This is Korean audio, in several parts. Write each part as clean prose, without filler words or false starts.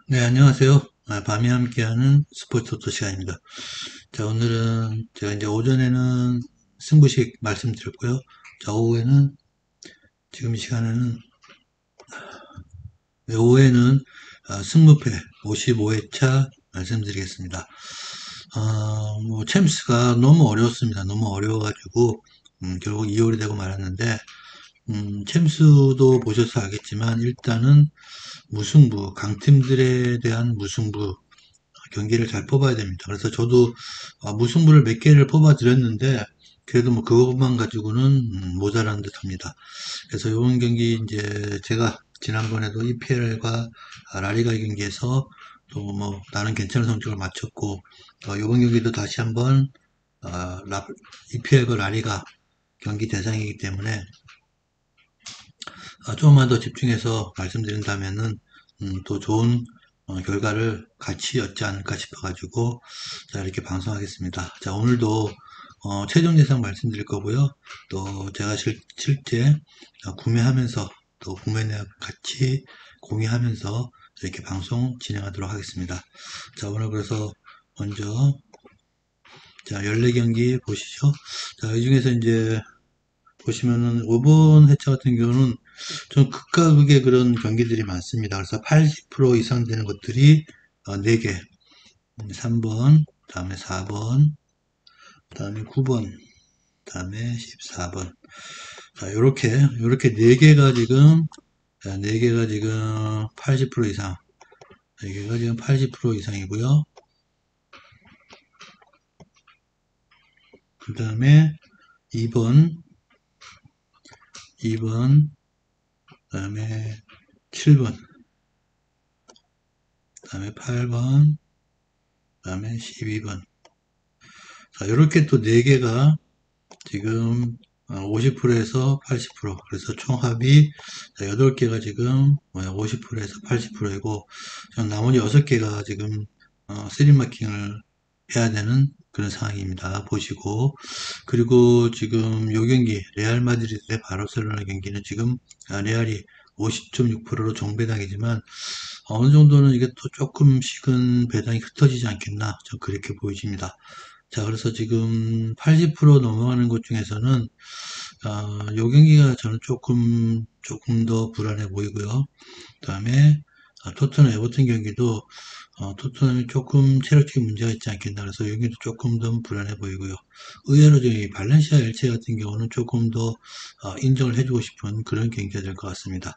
네, 안녕하세요. 밤이 함께하는 스포츠 토토 시간입니다. 자, 오늘은 제가 이제 오전에는 승부식 말씀드렸고요. 자, 지금 이 시간에는, 오후에는 승무패 55회차 말씀드리겠습니다. 챔스가 너무 어려웠습니다. 너무 어려워가지고, 결국 2홀이 되고 말았는데, 챔스도 보셔서 알겠지만, 일단은 무승부, 강팀들에 대한 무승부, 경기를 잘 뽑아야 됩니다. 그래서 저도 무승부를 몇 개를 뽑아 드렸는데 그래도 뭐 그것만 가지고는 모자란 듯합니다. 그래서 이번 경기 이제 제가 지난번에도 EPL과 라리가 경기에서 또 뭐 나는 괜찮은 성적을 마쳤고 이번 경기도 다시 한번 EPL과 라리가 경기 대상이기 때문에 조금만 더 집중해서 말씀드린다면은 또 좋은 결과를 같이 얻지 않을까 싶어가지고 자 이렇게 방송하겠습니다. 자 오늘도 최종 예상 말씀드릴 거고요. 또 제가 실제 구매하면서 또 구매 내역 같이 공유하면서 이렇게 방송 진행하도록 하겠습니다. 자 오늘 그래서 먼저 자 14경기 보시죠. 자 이 중에서 이제 보시면은 5번 회차 같은 경우는 좀 극과 극의 그런 경기들이 많습니다. 그래서 80% 이상 되는 것들이 4개, 3번, 다음에 4번, 다음에 9번, 다음에 14번. 자, 요렇게 4개가 지금, 4개가 지금 80% 이상, 4개가 지금 80% 이상이고요. 그 다음에 2번, 2번, 그 다음에 7번, 그 다음에 8번, 그 다음에 12번. 자, 요렇게 또 4개가 지금 50%에서 80%. 그래서 총 합이 8개가 지금 50%에서 80%이고 나머지 6개가 지금 쓰리마킹을 해야 되는 그런 상황입니다. 보시고 그리고 지금 요 경기 레알 마드리드 대 바르셀로나 경기는 지금 레알이 50.6%로 정배당이지만 어느 정도는 이게 또 조금씩은 배당이 흩어지지 않겠나 좀 그렇게 보여집니다. 자, 그래서 지금 80% 넘어가는 것 중에서는, 요 경기가 저는 조금 더 불안해 보이고요. 그 다음에, 토트넘 에버튼 경기도, 토트넘이 조금 체력적인 문제가 있지 않겠나. 그래서 여기도 조금 더 불안해 보이고요. 의외로 저희 발렌시아 엘체 같은 경우는 조금 더, 인정을 해주고 싶은 그런 경기가 될 것 같습니다.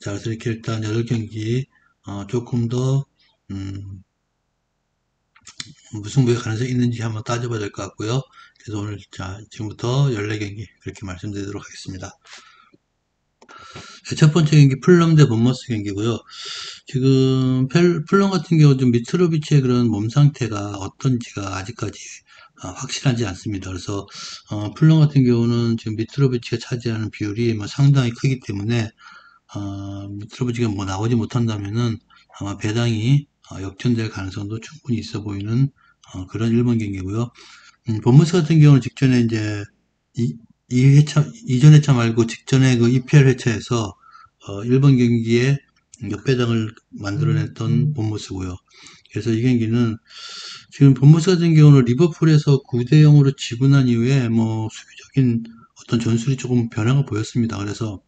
자, 그래서 이렇게 일단 8경기, 조금 더, 음, 무승부의 가능성이 있는지 한번 따져봐야 될 것 같고요. 그래서 오늘 자 지금부터 14경기 그렇게 말씀드리도록 하겠습니다. 첫 번째 경기 풀럼 대 본머스 경기고요. 지금 풀럼 같은 경우 좀 미트로비치의 그런 몸 상태가 어떤지가 아직까지 확실하지 않습니다. 그래서 풀럼 같은 경우는 지금 미트로비치가 차지하는 비율이 뭐 상당히 크기 때문에 미트로비치가 뭐 나오지 못한다면은 아마 배당이 역전될 가능성도 충분히 있어 보이는 그런 1번 경기고요. 본무스 같은 경우는 직전에 이제 이 회차, 이전 회차 말고 직전에 그 EPL 회차에서 1번 경기에 역배당을 만들어냈던 본무스고요. 그래서 이 경기는 지금 본무스 같은 경우는 리버풀에서 9대 0으로 지고 난 이후에 뭐 수비적인 어떤 전술이 조금 변화가 보였습니다. 그래서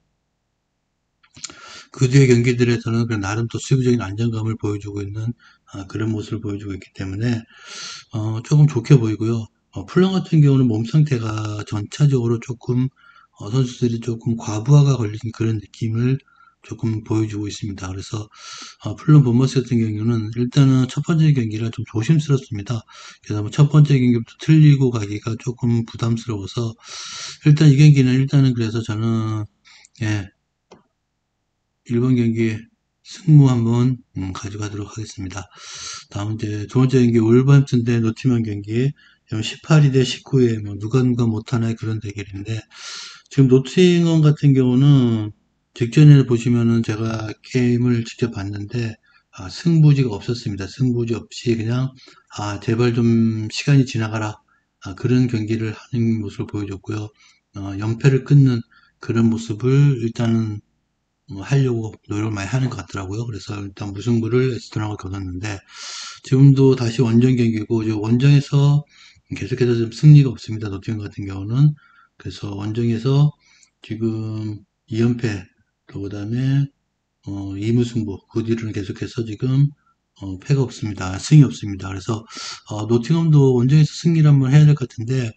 그 뒤의 경기들에서는 그 나름 또 수비적인 안정감을 보여주고 있는 그런 모습을 보여주고 있기 때문에 조금 좋게 보이고요. 풀런 같은 경우는 몸 상태가 전체적으로 조금 선수들이 조금 과부하가 걸린 그런 느낌을 조금 보여주고 있습니다. 그래서 풀런 본머스 같은 경우는 일단은 첫 번째 경기라 좀 조심스럽습니다. 그래서 뭐첫 번째 경기부터 틀리고 가기가 조금 부담스러워서 일단 이 경기는 일단은 그래서 저는 예, 1번 경기에 승무 한번 가져가도록 하겠습니다. 다음 이제 두 번째 경기 울버햄튼 대 노티먼 경기 18위 대 19위에 뭐 누가 못하나의 그런 대결인데 지금 노팅엄 같은 경우는 직전에 보시면은 제가 게임을 직접 봤는데 승부지가 없었습니다. 승부지 없이 그냥 제발 좀 시간이 지나가라 그런 경기를 하는 모습을 보여줬고요. 연패를 끊는 그런 모습을 일단은 하려고 노력을 많이 하는 것 같더라고요. 그래서 일단 무승부를 에스토나가 거뒀는데 지금도 다시 원정 경기고 원정에서 계속해서 좀 승리가 없습니다. 노팅엄 같은 경우는 그래서 원정에서 지금 2연패 또 그다음에 2무승부 그 뒤로는 계속해서 지금 패가 없습니다. 승이 없습니다. 그래서 노팅엄도 원정에서 승리를 한번 해야 될 것 같은데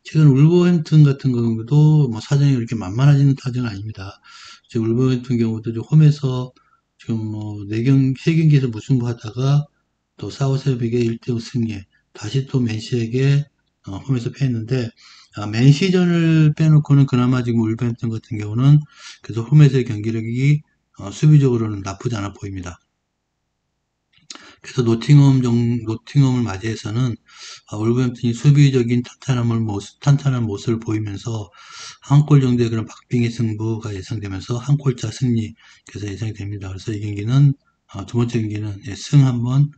최근 울버햄튼 같은 경우도 뭐 사정이 그렇게 만만하지는 사정은 아닙니다. 지금 울버햄튼 경우도 홈에서 지금 뭐 4경, 3경기에서 무승부하다가 또 사우스햄에게 1대5 승리에 다시 또 맨시에게 홈에서 패했는데 맨시전을 빼놓고는 그나마 지금 울버햄튼 같은 경우는 그래서 홈에서의 경기력이 수비적으로는 나쁘지 않아 보입니다. 그래서 노팅엄을 맞이해서는 울버햄튼이 수비적인 탄탄한 모습을 보이면서 한 골 정도의 그런 박빙의 승부가 예상되면서 한 골차 승리 그래서 예상이 됩니다. 그래서 이 경기는 두 번째 경기는 승 한번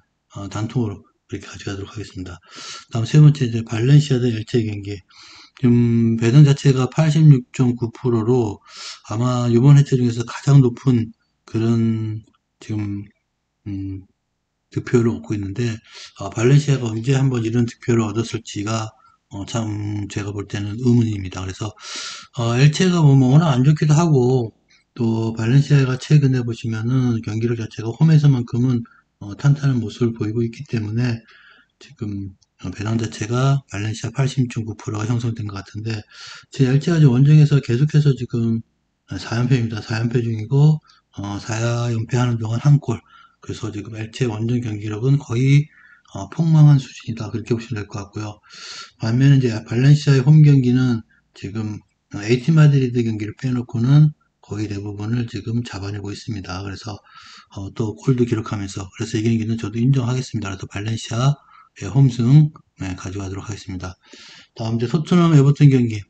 단통으로 그렇게 가져가도록 하겠습니다. 다음 세 번째 이제 발렌시아 대 엘체 경기. 지금 배당 자체가 86.9%로 아마 이번 해체 중에서 가장 높은 그런 지금 음, 득표를 얻고 있는데 발렌시아가 언제 한번 이런 득표를 얻었을지가 참 제가 볼 때는 의문입니다. 그래서 엘체가 뭐 워낙 안 좋기도 하고 또 발렌시아가 최근에 보시면은 경기력 자체가 홈에서만큼은 탄탄한 모습을 보이고 있기 때문에 지금 배당 자체가 발렌시아 86.9%가 형성된 것 같은데 제 엘체가 지금 원정에서 계속해서 지금 4연패입니다. 4연패 중이고 4연패하는 동안 한 골. 그래서 지금 엘체 원정 경기력은 거의 폭망한 수준이다. 그렇게 보시면 될 것 같고요. 반면에 이제 발렌시아의 홈 경기는 지금 에이티 마드리드 경기를 빼놓고는 거의 대부분을 지금 잡아내고 있습니다. 그래서 또 골도 기록하면서 그래서 이 경기는 저도 인정하겠습니다. 그래서 발렌시아의 홈승 가져가도록 하겠습니다. 다음 이제 토트넘 에버튼 경기.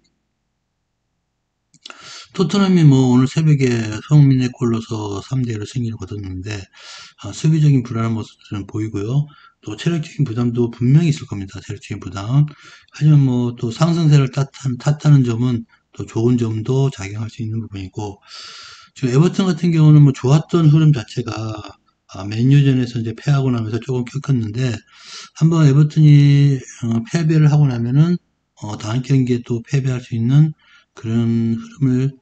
토트넘이 뭐 오늘 새벽에 성민의 골로서 3대1로 승리를 거뒀는데 수비적인 불안한 모습들은 보이고요. 또 체력적인 부담도 분명히 있을 겁니다. 체력적인 부담. 하지만 뭐 또 상승세를 탓하는 점은 또 좋은 점도 작용할 수 있는 부분이고 지금 에버튼 같은 경우는 뭐 좋았던 흐름 자체가 맨유전에서 이제 패하고 나면서 조금 꺾였는데 한번 에버튼이 패배를 하고 나면은 다음 경기에 또 패배할 수 있는 그런 흐름을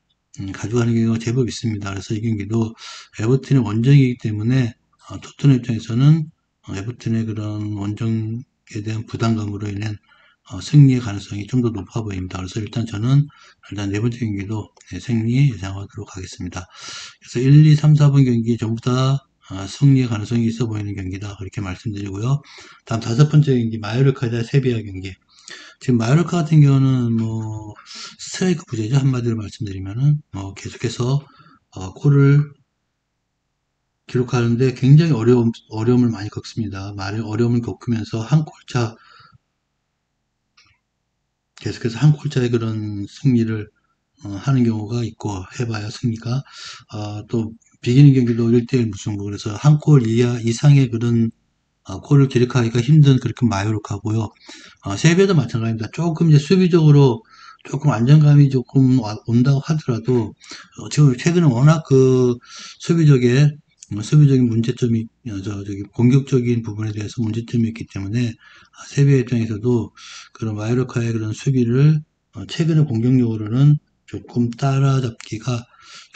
가져가는 경우가 제법 있습니다. 그래서 이 경기도 에버튼의 원정이기 때문에 토트넘 입장에서는 에버튼의 그런 원정에 대한 부담감으로 인한 승리의 가능성이 좀 더 높아 보입니다. 그래서 일단 저는 일단 네 번째 경기도 승리 예상하도록 하겠습니다. 그래서 1, 2, 3, 4번 경기 전부 다 승리의 가능성이 있어 보이는 경기다. 그렇게 말씀드리고요. 다음 다섯 번째 경기 마요르카 대 세비야 경기. 지금 마요르카 같은 경우는 뭐 스트라이크 부재죠. 한마디로 말씀드리면은 계속해서 골을 기록하는데 굉장히 어려움을 많이 겪습니다. 어려움을 겪으면서 한 골차 계속해서 한 골차의 그런 승리를 하는 경우가 있고 해봐야 승리가 또 비기는 경기도 1대1 무승부 그래서 한 골 이상의 그런 골을 기록하기가 힘든 그렇게 마요룩하고요. 세비야도 마찬가지입니다. 조금 이제 수비적으로 조금 안정감이 조금 온다고 하더라도 지금 최근에 워낙 그 수비적인 문제점이 저기 공격적인 부분에 대해서 문제점이 있기 때문에 세비야 입장에서도 그런 마요르카의 그런 수비를 최근의 공격력으로는 조금 따라잡기가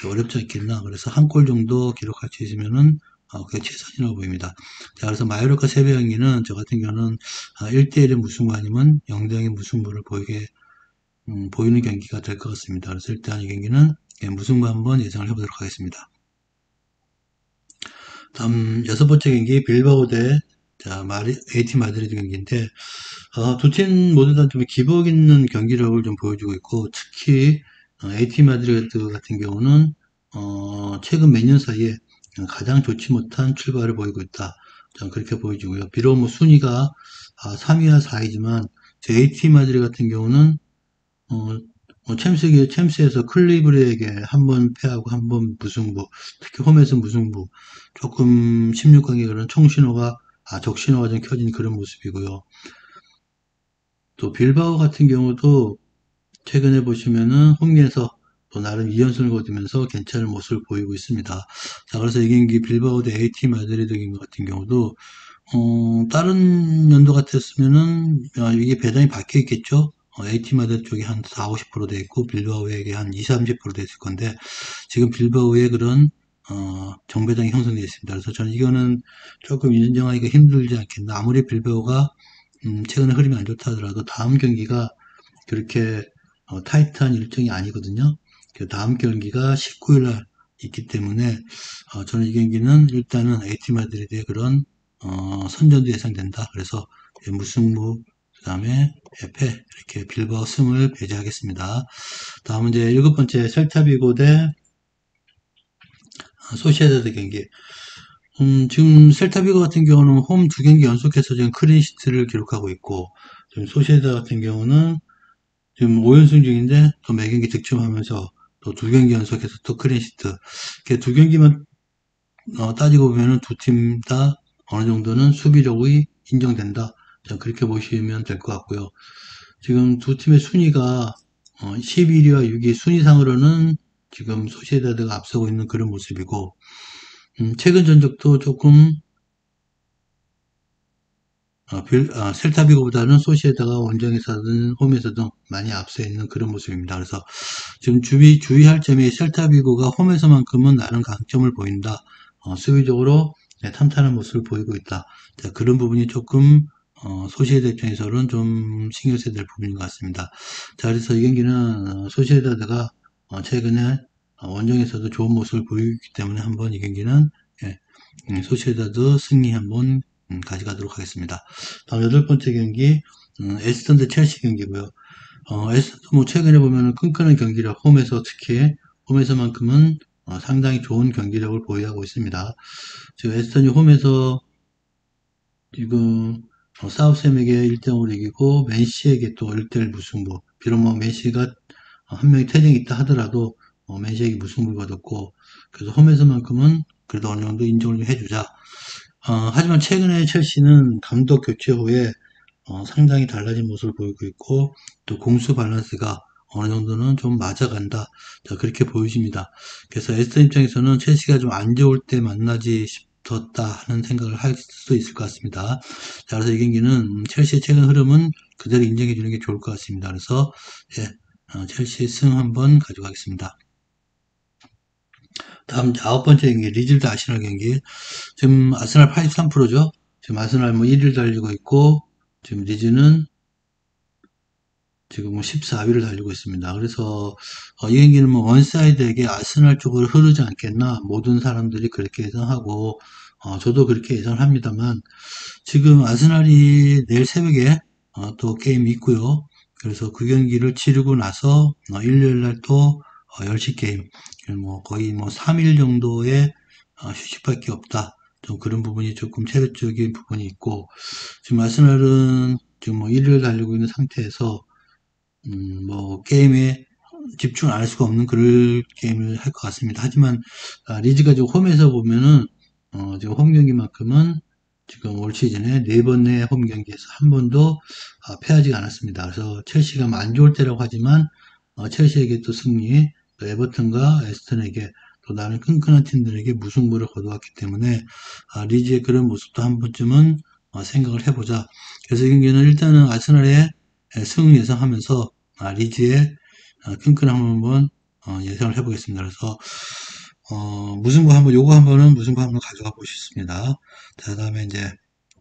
어렵지 않겠나. 그래서 한 골 정도 기록할 수 있으면은 그게 최선이라고 보입니다. 자, 그래서 마요르카 세배 경기는 저 같은 경우는 1대1의 무승부 아니면 0대0의 무승부를 보이는 경기가 될 것 같습니다. 그래서 일단 이 경기는 무승부 한번 예상을 해보도록 하겠습니다. 다음 여섯 번째 경기 빌바오 대 에이티 마드리드 경기인데 두 팀 모두 다 좀 기복 있는 경기력을 좀 보여주고 있고 특히 에이티 마드리드 같은 경우는 최근 몇 년 사이에 가장 좋지 못한 출발을 보이고 있다. 저는 그렇게 보여지고요. 비록 뭐 순위가 3위와 4위지만 에이티 마드리드 같은 경우는 챔스에서 클리브리에게 한 번 패하고 한 번 무승부, 특히 홈에서 무승부, 조금 16강에 그런 적신호가 좀 켜진 그런 모습이고요. 또 빌바오 같은 경우도 최근에 보시면은 홈에서 또 나름 2연승을 거두면서 괜찮은 모습을 보이고 있습니다. 자, 그래서 이 경기 빌바오 대 AT 마드리드 경기 같은 경우도 다른 연도 같았으면은 이게 배당이 바뀌어 있겠죠. AT 마드리드 쪽이 한 4, 50%돼 있고 빌바오에게 한 2, 30%돼 있을 건데 지금 빌바오에 그런 정배당이 형성되어 있습니다. 그래서 저는 이거는 조금 인정하기가 힘들지 않겠나. 아무리 빌바오가 최근에 흐름이 안 좋다 하더라도 다음 경기가 그렇게 타이트한 일정이 아니거든요. 그 다음 경기가 19일 날 있기 때문에 저는 이 경기는 일단은 AT 마드리드의 그런 선전도 예상된다. 그래서 무승부 그다음에 패 이렇게 빌바오 승을 배제하겠습니다. 다음은 이제 7번째 셀타비고 대 소시에다드 경기. 지금 셀타비고 같은 경우는 홈 2경기 연속해서 지금 클린시트를 기록하고 있고 지금 소시에다 같은 경우는 지금 5연승 중인데 또 매 경기 득점하면서 또 2경기 연속해서 또 클린시트. 이렇게 2경기만 따지고 보면은 두 팀 다 어느 정도는 수비력이 인정된다. 자, 그렇게 보시면 될 것 같고요. 지금 두 팀의 순위가 11위와 6위 순위상으로는 지금 소시에다드가 앞서고 있는 그런 모습이고 최근 전적도 조금 셀타비고보다는 소시에다가 원정에서든 홈에서든 많이 앞서 있는 그런 모습입니다. 그래서 지금 주의할 점이 셀타비고가 홈에서만큼은 나름 강점을 보인다. 수비적으로 탄탄한 모습을 보이고 있다. 자, 그런 부분이 조금 소시에다 입장에서는 좀 신경 써야 될 부분인 것 같습니다. 자, 그래서 이 경기는 소시에다가 최근에 원정에서도 좋은 모습을 보이기 때문에 한번 이 경기는 예, 소시에다드 승리 한번 가져가도록 하겠습니다. 다음 8번째 경기 에스턴 대 첼시 경기고요. 에스턴도 뭐 최근에 보면 끈끈한 경기력 홈에서 특히 홈에서만큼은 상당히 좋은 경기력을 보유하고 있습니다. 지금 에스턴이 홈에서 지금 사우스햄에게 1대0으로 이기고 맨시에게 또 1대1 무승부. 비록 뭐 맨시가 한 명이 퇴장이 있다 하더라도 맨시에게 무승부를 거뒀고 그래서 홈에서만큼은 그래도 어느 정도 인정을 좀 해주자. 하지만 최근에 첼시는 감독 교체 후에 상당히 달라진 모습을 보이고 있고 또 공수 밸런스가 어느 정도는 좀 맞아간다. 자, 그렇게 보여집니다. 그래서 에스턴 입장에서는 첼시가 좀 안 좋을 때 만나지 싶었다 하는 생각을 할 수 있을 것 같습니다. 자, 그래서 이 경기는 첼시의 최근 흐름은 그대로 인정해 주는 게 좋을 것 같습니다. 그래서 예, 첼시 승 한번 가져가겠습니다. 다음 9번째 경기 리즈 대 아스날 경기. 지금 아스날 83%죠. 지금 아스날 뭐 1위를 달리고 있고 지금 리즈는 지금 뭐 14위를 달리고 있습니다. 그래서 이 경기는 뭐 원사이드에게 아스날 쪽으로 흐르지 않겠나 모든 사람들이 그렇게 예상하고 저도 그렇게 예상을 합니다만 지금 아스날이 내일 새벽에 또 게임이 있고요. 그래서 그 경기를 치르고 나서 일요일 날 또 10시 게임 뭐 거의 뭐 3일 정도의 휴식밖에 없다. 좀 그런 부분이 조금 체력적인 부분이 있고 지금 아스날은 지금 뭐 1위를 달리고 있는 상태에서 뭐 게임에 집중을 안 할 수가 없는 그런 게임을 할 것 같습니다. 하지만 리즈가 지금 홈에서 보면은 지금 홈 경기만큼은 지금 올 시즌에 4번의 홈 경기에서 한 번도 패하지가 않았습니다. 그래서 첼시가 안 좋을 때라고 하지만 첼시에게 또 승리, 또 에버튼과 에스턴에게 또 다른 끈끈한 팀들에게 무승부를 거두었기 때문에 리즈의 그런 모습도 한 번쯤은 생각을 해보자. 그래서 이 경기는 일단은 아스날의 승을 예상하면서 리즈의 끈끈함을 한번 예상을 해보겠습니다. 그래서 무승부 한번 요거 한번은 무승부 한번 가져가 보겠습니다. 자, 다음에 이제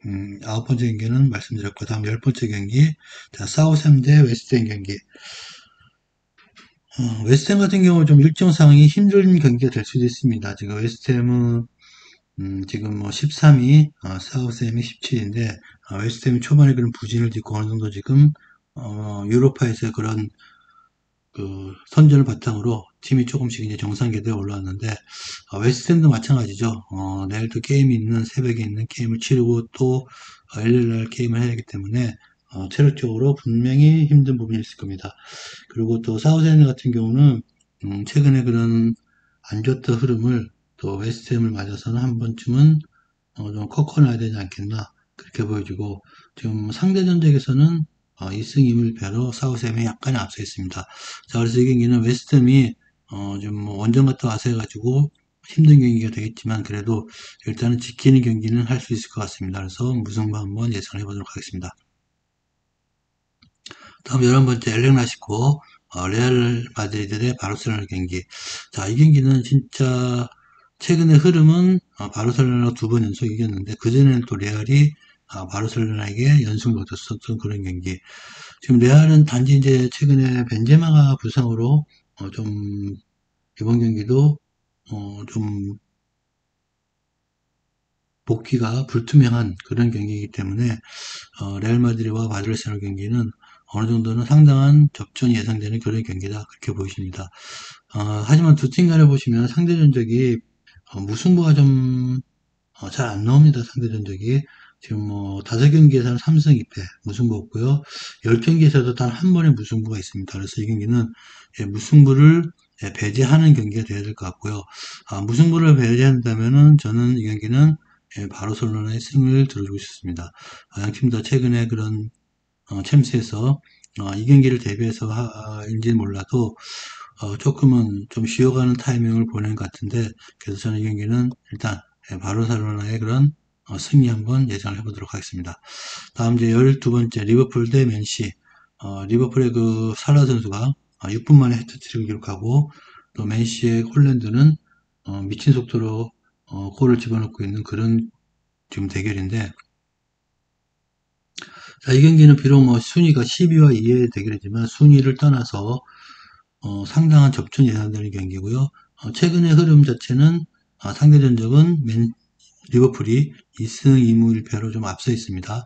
9번째 경기는 말씀드렸고 다음 10번째 경기 자 사우샘 대 웨스트햄 경기 웨스트햄 같은 경우 좀 일정 상황이 힘든 경기가 될 수도 있습니다. 지금 웨스트햄은 지금 뭐 13위, 사우스햄이 17위인데, 웨스트햄이 초반에 그런 부진을 딛고 어느 정도 지금, 유로파에서 그런, 선전을 바탕으로 팀이 조금씩 이제 정상 궤도에 올라왔는데, 웨스트햄도 마찬가지죠. 내일도 게임이 있는, 새벽에 있는 게임을 치르고 또, 일요일날 게임을 해야 하기 때문에, 체력적으로 분명히 힘든 부분이 있을 겁니다. 그리고 또 사우스햄 같은 경우는, 최근에 그런 안 좋던 흐름을 또 웨스트햄을 맞아서는 한 번쯤은 좀 꺾어놔야 되지 않겠나 그렇게 보여지고 지금 상대 전적에서는 2승 2무 배로 사우스햄이 약간 앞서 있습니다. 자 그래서 이 경기는 웨스트햄이 좀 뭐 원정 갔다 와서 해가지고 힘든 경기가 되겠지만 그래도 일단은 지키는 경기는 할 수 있을 것 같습니다. 그래서 무승부 한번 예상해 보도록 하겠습니다. 다음 11번째 엘렉라시코 레알 마드리드 대 바르셀로나 경기. 자, 이 경기는 진짜 최근의 흐름은 바르셀로나가 두 번 연속 이겼는데 그전에는 또 레알이 바르셀로나에게 연승을 얻었었던 그런 경기. 지금 레알은 단지 이제 최근에 벤제마가 부상으로 좀 이번 경기도 좀 복귀가 불투명한 그런 경기이기 때문에 레알 마드리드와 바르셀로나 경기는 어느 정도는 상당한 접전이 예상되는 그런 경기다 그렇게 보이십니다. 하지만 두 팀 간에 보시면 상대 전적이 무승부가 좀 잘 안 나옵니다. 상대 전적이 지금 뭐 5경기에서는 3승 2패 무승부 없고요. 10경기에서도 단 한 번의 무승부가 있습니다. 그래서 이 경기는 무승부를 배제하는 경기가 되어야 될 것 같고요. 무승부를 배제한다면은 저는 이 경기는 바르셀로나의 승을 들어주고 싶습니다. 양 팀 다 최근에 그런 챔스에서 이 경기를 대비해서인지는 몰라도 조금은 좀 쉬어가는 타이밍을 보낸 것 같은데 그래서 저는 이 경기는 일단 바르셀로나의 그런 승리 한번 예상을 해보도록 하겠습니다. 다음 이제 12번째 리버풀 대 맨시. 리버풀의 그 살라 선수가 6분 만에 해트트릭을 기록하고 또 맨시의 홀랜드는 미친 속도로 골을 집어넣고 있는 그런 지금 대결인데 자, 이 경기는 비록 뭐 순위가 12와 2의 대결이지만 순위를 떠나서 상당한 접전이 예상되는 경기고요. 최근의 흐름 자체는 상대 전적은 리버풀이 2승 2무 1패로 좀 앞서 있습니다.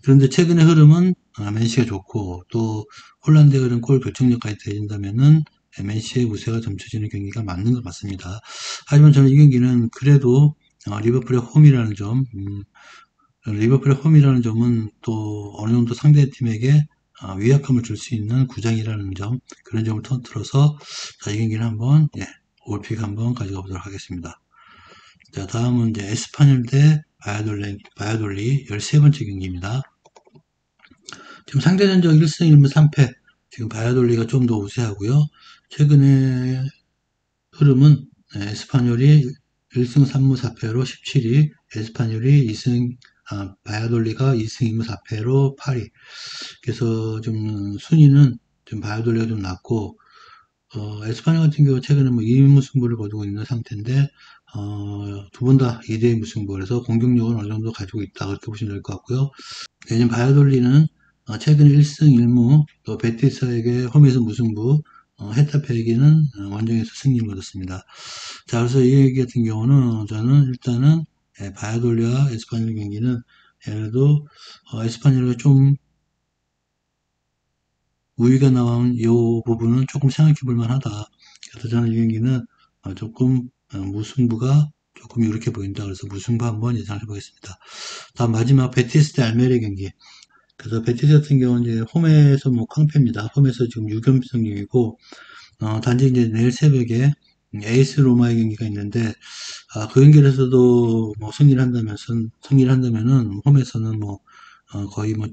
그런데 최근의 흐름은 맨시가 좋고 또 홀란드의 그런 골 결정력까지 더해진다면은 맨시의 우세가 점쳐지는 경기가 맞는 것 같습니다. 하지만 저는 이 경기는 그래도 리버풀의 홈이라는 점, 리버풀의 홈이라는 점은 또 어느 정도 상대팀에게 위압감을 줄 수 있는 구장이라는 점, 그런 점을 터뜨려서 자, 이 경기는 한번 올픽 한번 가져가 보도록 하겠습니다. 자, 다음은 이제 에스파뇰 대 바야돌리 13번째 경기입니다. 지금 상대 전적 1승 1무 3패. 지금 바야돌리가 좀 더 우세하고요. 최근에 흐름은 에스파뇰이 1승 3무 4패로 17위, 에스파뇰이 2승 바야돌리가 2승 2무 4패로 8위. 그래서 좀 순위는 좀 바야돌리가 좀 낮고 에스파뇰 같은 경우 최근에 뭐 2무 승부를 거두고 있는 상태인데 두 번 다 2대2 무승부 그래서 공격력은 어느 정도 가지고 있다 그렇게 보시면 될 것 같고요. 내년 바이오돌리는 최근 1승 1무 또 베티스에게 홈에서 무승부 헤타페에게는 원정에서 승리를 거뒀습니다. 자 그래서 이 얘기 같은 경우는 저는 일단은 바이오돌리와 에스파뇰 경기는 그래도 에스파뇰이 좀 우위가 나온 이 부분은 조금 생각해 볼 만하다. 그래서 저는 이 경기는 조금 무승부가 조금 이렇게 보인다. 그래서 무승부 한번 예상해 보겠습니다. 다음 마지막 베티스 대 알메리아 경기. 그래서 베티스 같은 경우는 이제 홈에서 뭐 깡패입니다. 홈에서 지금 6연승 중이고 단지 이제 내일 새벽에 에이스 로마의 경기가 있는데 그 경기에서도 뭐 승리를 한다면은 홈에서는 뭐 거의 뭐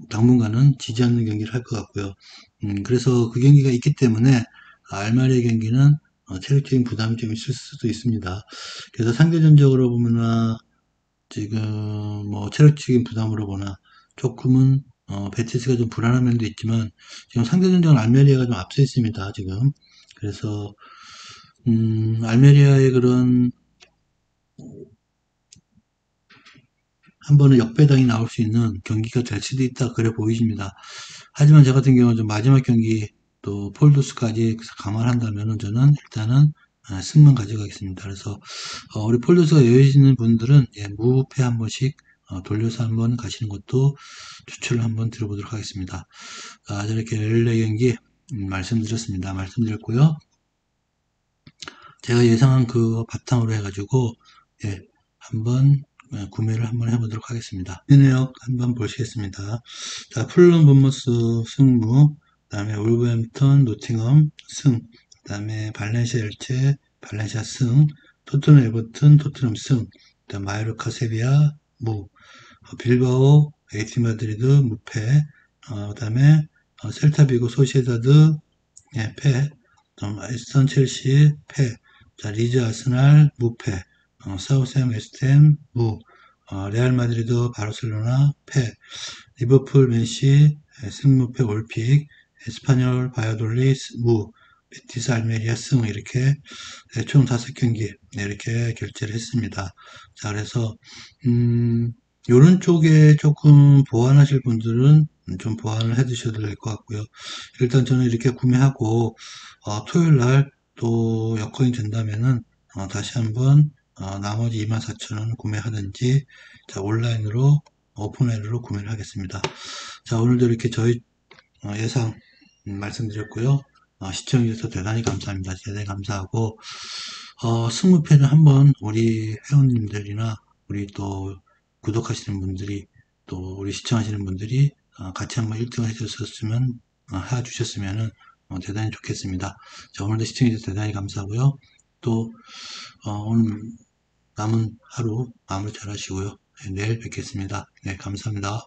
당분간은 지지 않는 경기를 할 것 같고요. 그래서 그 경기가 있기 때문에 알마리의 경기는 체력적인 부담이 좀 있을 수도 있습니다. 그래서 상대전적으로 보거나 지금 뭐 체력적인 부담으로 보나 조금은 베티스가 좀 불안한 면도 있지만 지금 상대전적은 알메리아가 좀 앞서 있습니다. 지금 그래서 알메리아의 그런 한 번은 역배당이 나올 수 있는 경기가 될 수도 있다 그래 보이십니다. 하지만 저 같은 경우는 좀 마지막 경기 또 폴도스까지 감안한다면 저는 일단은 승만 가져가겠습니다. 그래서 우리 폴도스가 여유 있는 분들은 무패 한 번씩 돌려서 한번 가시는 것도 추천을 한번 드려보도록 하겠습니다. 저렇게 렐레 경기 말씀드렸습니다. 말씀드렸고요. 제가 예상한 그 바탕으로 해가지고 한번 구매를 한번 해보도록 하겠습니다. 내역 한번 보시겠습니다. 자, 풀럼 본머스 승무, 그 다음에 울버햄턴, 노팅엄 승, 그 다음에 발렌시아 엘체, 발렌시아 승, 토트넘 에버튼, 토트넘 승, 그 다음 마요르카 세비야 무, 빌바오, 에이티 마드리드 무패, 그 다음에 셀타비고 소시에다드 패, 에스턴 첼시 패. 자, 리즈 아스날 무패. 사우스햄 웨스트햄 무. 레알 마드리드 바르셀로나 패. 리버풀 맨시 승무패 올픽. 에스파뇰 바이아돌리 무. 베티스 알메리아 승. 이렇게 총 5경기 이렇게 결제를 했습니다. 자, 그래서 요런 쪽에 조금 보완하실 분들은 좀 보완을 해 두셔도 될 것 같고요. 일단 저는 이렇게 구매하고 토요일 날 또 여건이 된다면은 다시 한번 나머지 24,000원 구매하든지 자, 온라인으로 오픈웨어로 구매를 하겠습니다. 자, 오늘도 이렇게 저희 예상 말씀드렸고요. 시청해주셔서 대단히 감사합니다. 대단히 감사하고, 승무패는 한번 우리 회원님들이나 우리 또 구독하시는 분들이 또 우리 시청하시는 분들이 같이 한번 1등을 해주셨으면, 해주셨으면은 대단히 좋겠습니다. 자, 오늘도 시청해주셔서 대단히 감사하고요. 또, 오늘 남은 하루 마무리 잘 하시고요. 네, 내일 뵙겠습니다. 네, 감사합니다.